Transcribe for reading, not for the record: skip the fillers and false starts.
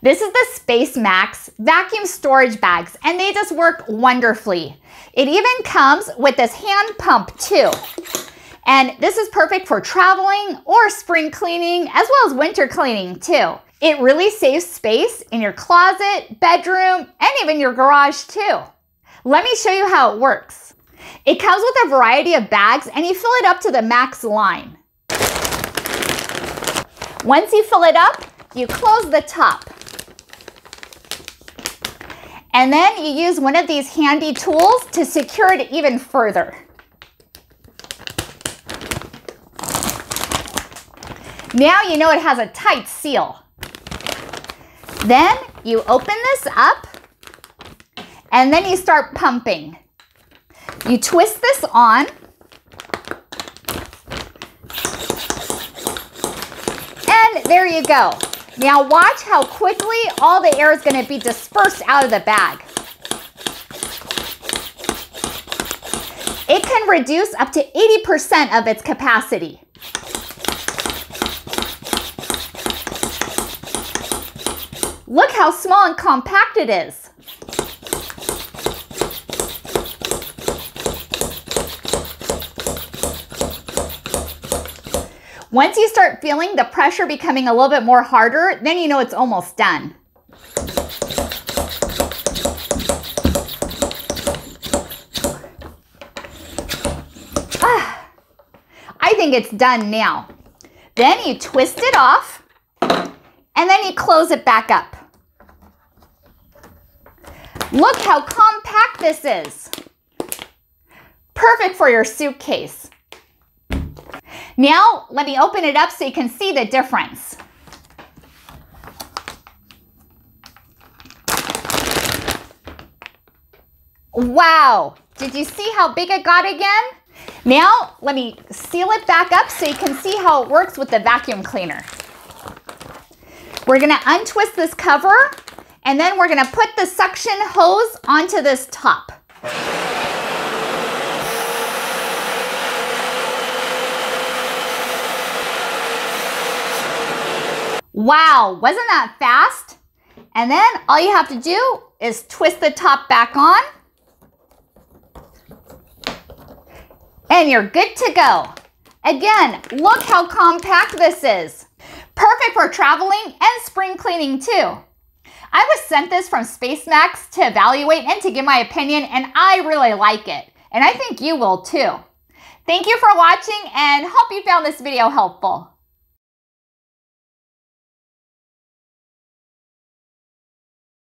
This is the Space Max vacuum storage bags, and they just work wonderfully. It even comes with this hand pump too. And this is perfect for traveling or spring cleaning, as well as winter cleaning too. It really saves space in your closet, bedroom, and even your garage too. Let me show you how it works. It comes with a variety of bags, and you fill it up to the max line. Once you fill it up, you close the top. And then you use one of these handy tools to secure it even further. Now you know it has a tight seal. Then you open this up, and then you start pumping. You twist this on, and there you go. Now watch how quickly all the air is going to be dispersed out of the bag. It can reduce up to 80% of its capacity. Look how small and compact it is. Once you start feeling the pressure becoming a little bit more harder, then you know it's almost done. I think it's done now. Then you twist it off, and then you close it back up. Look how compact this is. Perfect for your suitcase. Now, let me open it up so you can see the difference. Wow! Did you see how big it got again? Now, let me seal it back up so you can see how it works with the vacuum cleaner. We're going to untwist this cover, and then we're going to put the suction hose onto this top. Wow, wasn't that fast? And then all you have to do is twist the top back on, and you're good to go. Again, look how compact this is. Perfect for traveling and spring cleaning too. I was sent this from Space Max to evaluate and to give my opinion, and I really like it. And I think you will too. Thank you for watching, and hope you found this video helpful.